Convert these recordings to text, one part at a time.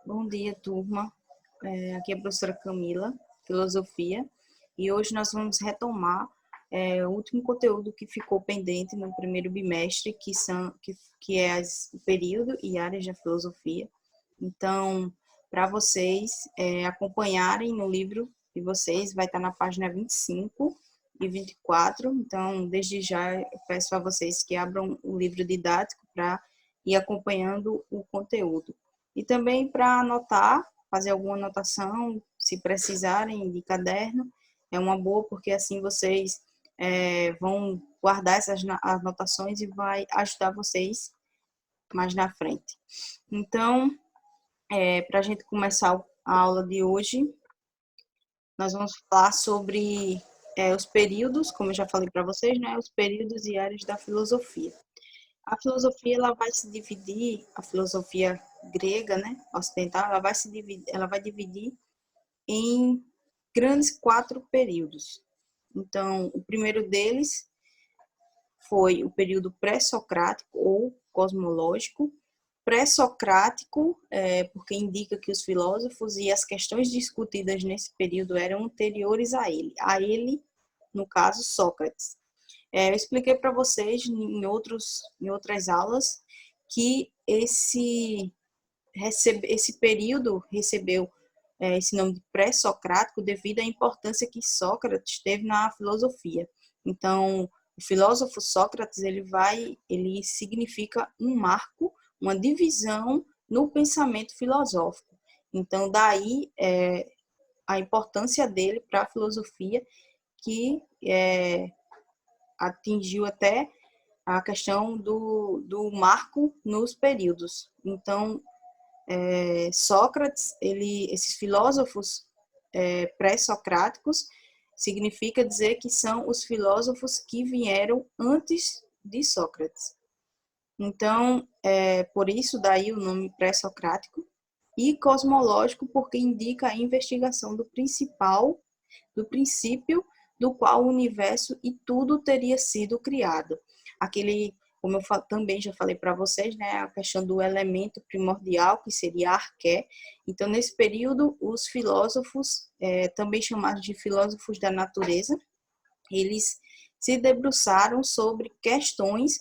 Bom dia, turma. Aqui é a professora Camila, Filosofia, e hoje nós vamos retomar o último conteúdo que ficou pendente no primeiro bimestre, que é o período e áreas da filosofia. Então, para vocês acompanharem no livro de vocês, vai estar na página 25 e 24. Então, desde já, eu peço a vocês que abram o livro didático para ir acompanhando o conteúdo. E também para anotar, fazer alguma anotação, se precisarem de caderno, é uma boa, porque assim vocês vão guardar essas anotações e vai ajudar vocês mais na frente. Então, para a gente começar a aula de hoje, nós vamos falar sobre os períodos, como eu já falei para vocês, né, os períodos e áreas da filosofia. A filosofia ela vai se dividir, a filosofia grega, né, ocidental, ela vai dividir em grandes 4 períodos. Então, o primeiro deles foi o período pré-socrático ou cosmológico. Pré-socrático, porque indica que os filósofos e as questões discutidas nesse período eram anteriores a ele, no caso, Sócrates. Eu expliquei para vocês em outras aulas que esse período recebeu esse nome de pré-socrático devido à importância que Sócrates teve na filosofia. Então, o filósofo Sócrates ele significa um marco, uma divisão no pensamento filosófico. Então, daí a importância dele para a filosofia, que atingiu até a questão do marco nos períodos. Então, Sócrates, esses filósofos pré-socráticos, significa dizer que são os filósofos que vieram antes de Sócrates. Então, por isso daí o nome pré-socrático, e cosmológico porque indica a investigação do princípio do qual o universo e tudo teria sido criado. Como eu também já falei para vocês, né, a questão do elemento primordial, que seria a arqué. Então, nesse período, os filósofos, também chamados de filósofos da natureza, eles se debruçaram sobre questões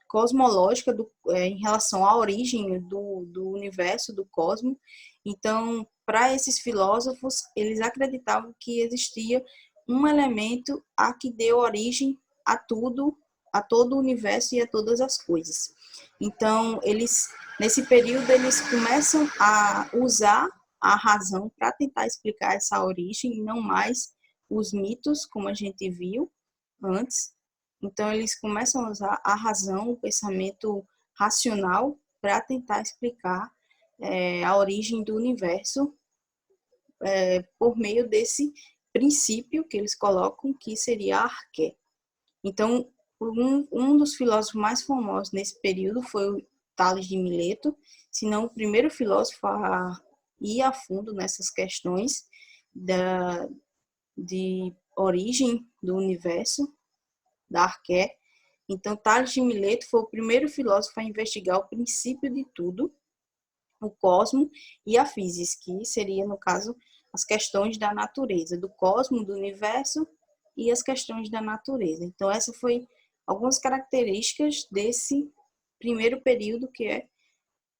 cosmológicas em relação à origem do universo, do cosmos. Então, para esses filósofos, eles acreditavam que existia um elemento a que deu origem a tudo, a todo o universo e a todas as coisas. Então, nesse período, eles começam a usar a razão para tentar explicar essa origem, e não mais os mitos, como a gente viu antes. Então, eles começam a usar a razão, o pensamento racional, para tentar explicar a origem do universo por meio desse princípio que eles colocam, que seria a arqué. Então, um dos filósofos mais famosos nesse período foi o Tales de Mileto, se não o primeiro filósofo a ir a fundo nessas questões de origem do universo, da arqué. Então, Tales de Mileto foi o primeiro filósofo a investigar o princípio de tudo, o cosmo e a física, que seria, no caso, as questões da natureza, do cosmo, do universo e as questões da natureza. Então, essa foi algumas características desse primeiro período, que é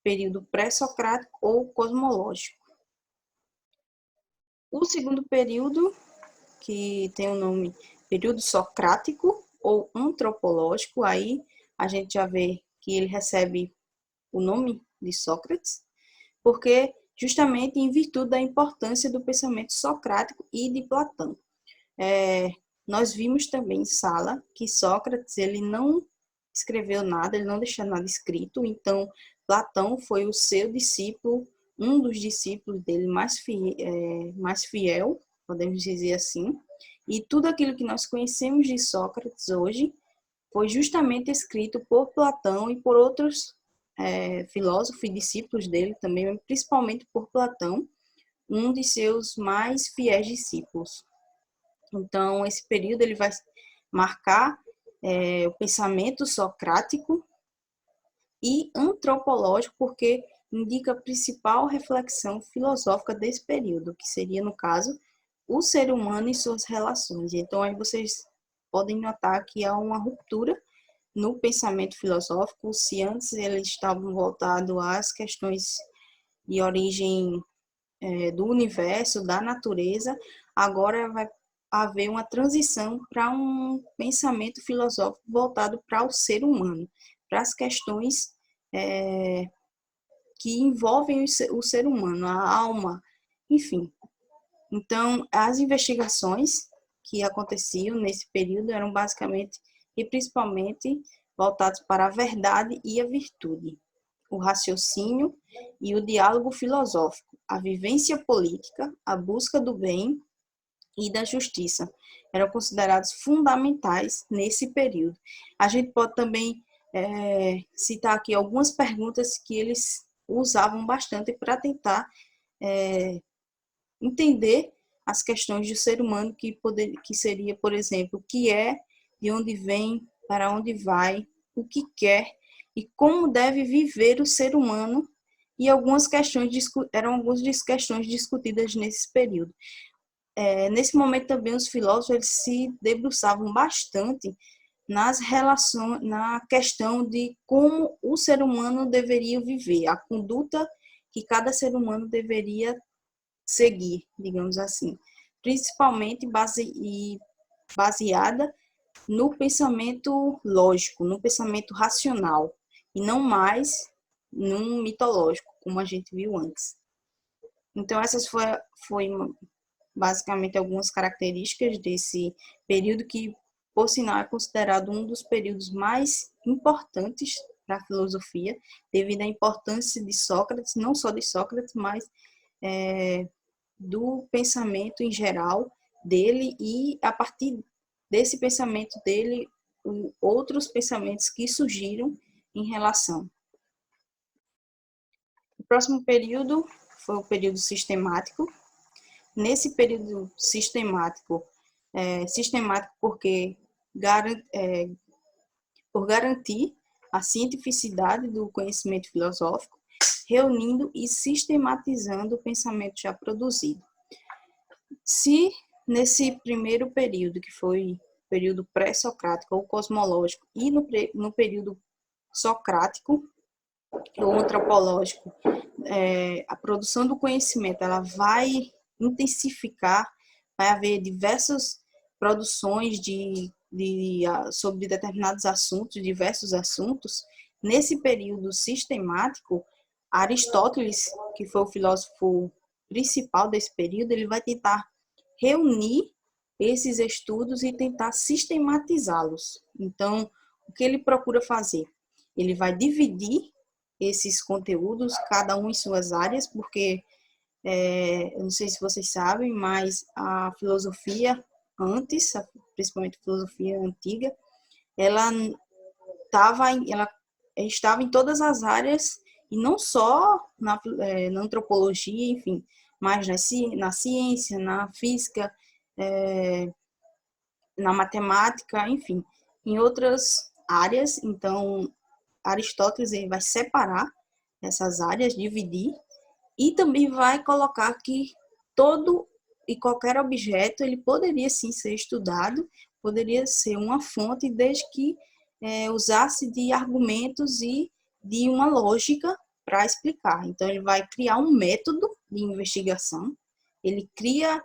período pré-socrático ou cosmológico. O segundo período, que tem o nome período socrático ou antropológico, aí a gente já vê que ele recebe o nome de Sócrates, porque justamente em virtude da importância do pensamento socrático e de Platão. Nós vimos também em sala que Sócrates ele não escreveu nada, ele não deixou nada escrito, então Platão foi o seu discípulo, um dos discípulos dele mais fiel, podemos dizer assim, e tudo aquilo que nós conhecemos de Sócrates hoje foi justamente escrito por Platão e por outros filósofos e discípulos dele também, principalmente por Platão, um de seus mais fiéis discípulos. Então, esse período ele vai marcar o pensamento socrático e antropológico, porque indica a principal reflexão filosófica desse período, que seria, no caso, o ser humano e suas relações. Então, aí vocês podem notar que há uma ruptura no pensamento filosófico. Se antes eles estavam voltados às questões de origem do universo, da natureza, agora vai haver uma transição para um pensamento filosófico voltado para o ser humano, para as questões que envolvem o ser humano, a alma, enfim. Então, as investigações que aconteciam nesse período eram basicamente e principalmente voltadas para a verdade e a virtude, o raciocínio e o diálogo filosófico, a vivência política, a busca do bem e da justiça. Eram considerados fundamentais nesse período. A gente pode também citar aqui algumas perguntas que eles usavam bastante para tentar entender as questões do ser humano, que seria, por exemplo, o que é, de onde vem, para onde vai, o que quer e como deve viver o ser humano, e eram algumas questões discutidas nesse período. Nesse momento também os filósofos eles se debruçavam bastante nas relações, na questão de como o ser humano deveria viver, a conduta que cada ser humano deveria seguir, digamos assim, principalmente baseada no pensamento lógico, no pensamento racional, e não mais num mitológico, como a gente viu antes. Então, essas foram basicamente algumas características desse período que, por sinal, é considerado um dos períodos mais importantes para a filosofia, devido à importância de Sócrates, não só de Sócrates, mas do pensamento em geral dele, e a partir desse pensamento dele, outros pensamentos que surgiram em relação. O próximo período foi o período sistemático. Nesse período sistemático porque por garantir a cientificidade do conhecimento filosófico, reunindo e sistematizando o pensamento já produzido. Se nesse primeiro período, que foi o período pré-socrático ou cosmológico, e no período socrático ou antropológico, a produção do conhecimento ela vai intensificar, vai haver diversas produções sobre determinados assuntos, diversos assuntos. Nesse período sistemático, Aristóteles, que foi o filósofo principal desse período, ele vai tentar reunir esses estudos e tentar sistematizá-los. Então, o que ele procura fazer? Ele vai dividir esses conteúdos, cada um em suas áreas, porque eu não sei se vocês sabem, mas a filosofia antes, principalmente a filosofia antiga, ela ela estava em todas as áreas, e não só na antropologia, enfim, mas na ciência, na física, na matemática, enfim, em outras áreas. Então, Aristóteles ele vai separar essas áreas, dividir, e também vai colocar que todo e qualquer objeto ele poderia sim ser estudado, poderia ser uma fonte, desde que usasse de argumentos e de uma lógica para explicar. Então, ele vai criar um método de investigação, ele cria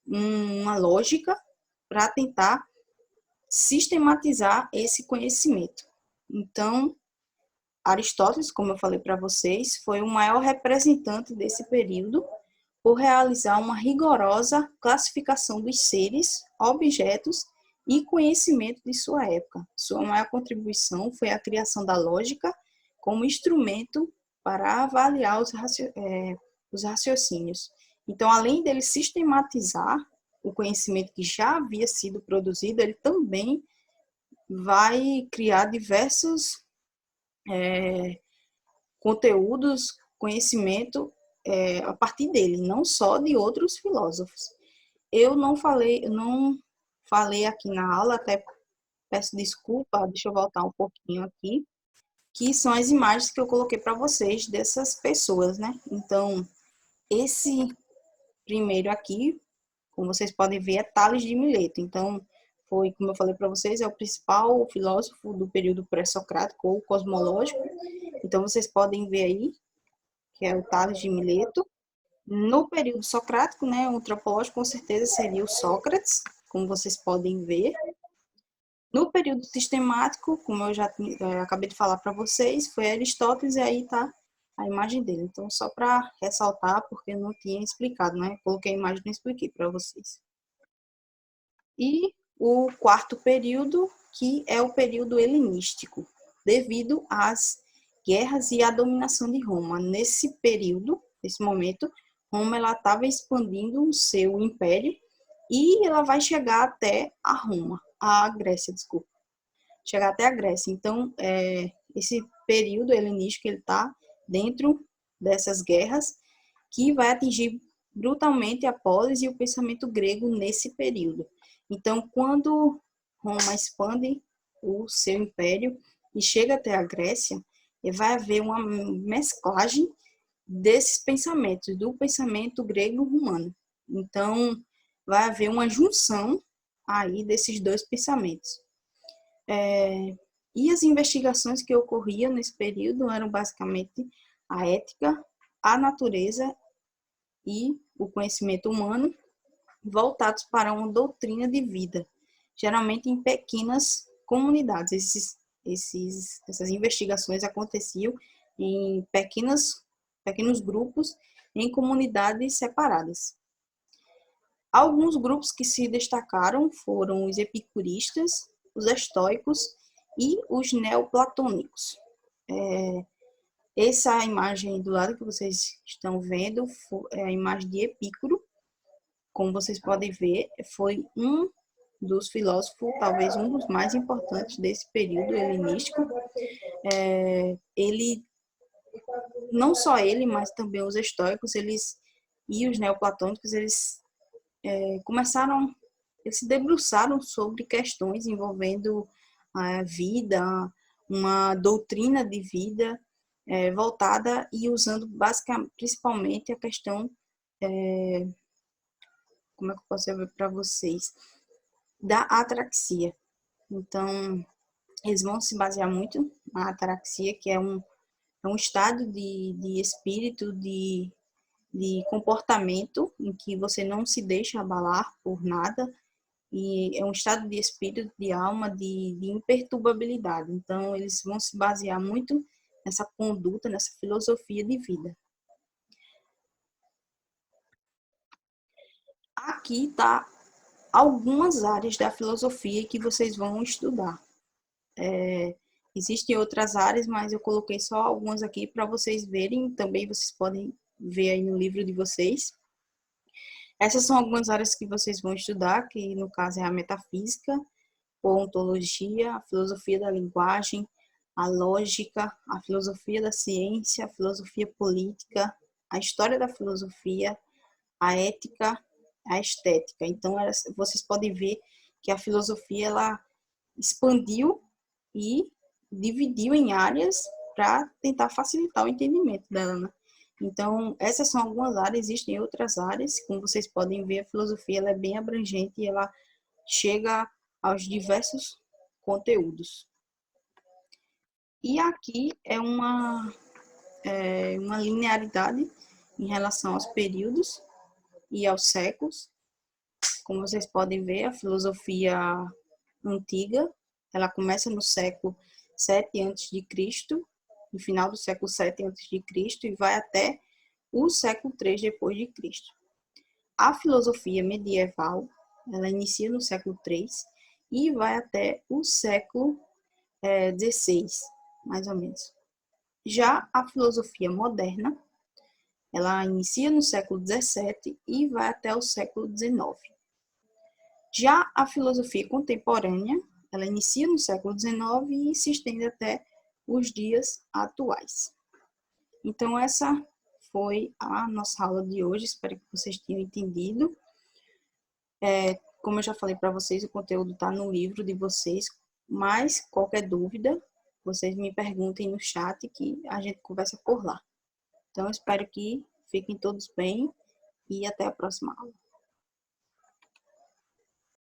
uma lógica para tentar sistematizar esse conhecimento. Então, Aristóteles, como eu falei para vocês, foi o maior representante desse período por realizar uma rigorosa classificação dos seres, objetos e conhecimento de sua época. Sua maior contribuição foi a criação da lógica como instrumento para avaliar os raciocínios. Então, além dele sistematizar o conhecimento que já havia sido produzido, ele também vai criar diversos conteúdos, conhecimento a partir dele, não só de outros filósofos. Eu não falei aqui na aula, até peço desculpa, deixa eu voltar um pouquinho aqui, que são as imagens que eu coloquei para vocês dessas pessoas, né? Então, esse primeiro aqui, como vocês podem ver, é Tales de Mileto. Então, foi, como eu falei para vocês, é o principal filósofo do período pré-socrático ou cosmológico. Então, vocês podem ver aí, que é o Tales de Mileto. No período socrático, né, o antropológico com certeza seria o Sócrates, como vocês podem ver. No período sistemático, como eu já acabei de falar para vocês, foi Aristóteles e aí está a imagem dele. Então, só para ressaltar, porque eu não tinha explicado, né? Coloquei a imagem e não expliquei para vocês. E o quarto período, que é o período helenístico, devido às guerras e à dominação de Roma. Nesse período, nesse momento, Roma ela estava expandindo o seu império e ela vai chegar até a Grécia, desculpa, chegar até a Grécia. Então, esse período helenístico ele está dentro dessas guerras que vai atingir brutalmente a polis e o pensamento grego nesse período. Então, quando Roma expande o seu império e chega até a Grécia, vai haver uma mesclagem desses pensamentos, do pensamento grego-romano. Então, vai haver uma junção aí desses dois pensamentos. E as investigações que ocorriam nesse período eram basicamente a ética, a natureza e o conhecimento humano voltados para uma doutrina de vida, geralmente em pequenas comunidades. Essas investigações aconteciam em pequenos grupos, em comunidades separadas. Alguns grupos que se destacaram foram os epicuristas, os estoicos e os neoplatônicos. Essa imagem do lado que vocês estão vendo é a imagem de Epicuro. Como vocês podem ver, foi um dos filósofos, talvez um dos mais importantes desse período helenístico. Ele, não só ele, mas também os estoicos, e os neoplatônicos, eles eles se debruçaram sobre questões envolvendo a vida, uma doutrina de vida voltada e usando basicamente, principalmente a questão, como é que eu posso dizer para vocês, da ataraxia. Então, eles vão se basear muito na ataraxia, que é um estado de espírito, de comportamento em que você não se deixa abalar por nada, e é um estado de espírito, de alma, de imperturbabilidade. Então, eles vão se basear muito nessa conduta, nessa filosofia de vida. Aqui está algumas áreas da filosofia que vocês vão estudar. Existem outras áreas, mas eu coloquei só algumas aqui para vocês verem. Também vocês podem ver aí no livro de vocês. Essas são algumas áreas que vocês vão estudar, que no caso é a metafísica, a ontologia, a filosofia da linguagem, a lógica, a filosofia da ciência, a filosofia política, a história da filosofia, a ética, a estética. Então, vocês podem ver que a filosofia ela expandiu e dividiu em áreas para tentar facilitar o entendimento dela, né? Então, essas são algumas áreas, existem outras áreas, como vocês podem ver, a filosofia ela é bem abrangente e ela chega aos diversos conteúdos. E aqui uma linearidade em relação aos períodos e aos séculos. Como vocês podem ver, a filosofia antiga, ela começa no século 7 a.C., no final do século 7 a.C., e vai até o século 3 depois de Cristo. A filosofia medieval, ela inicia no século 3 e vai até o século 16, mais ou menos. Já a filosofia moderna, ela inicia no século 17 e vai até o século 19. Já a filosofia contemporânea, ela inicia no século 19 e se estende até os dias atuais. Então, essa foi a nossa aula de hoje, espero que vocês tenham entendido. Como eu já falei para vocês, o conteúdo está no livro de vocês, mas qualquer dúvida, vocês me perguntem no chat que a gente conversa por lá. Então, eu espero que fiquem todos bem e até a próxima aula.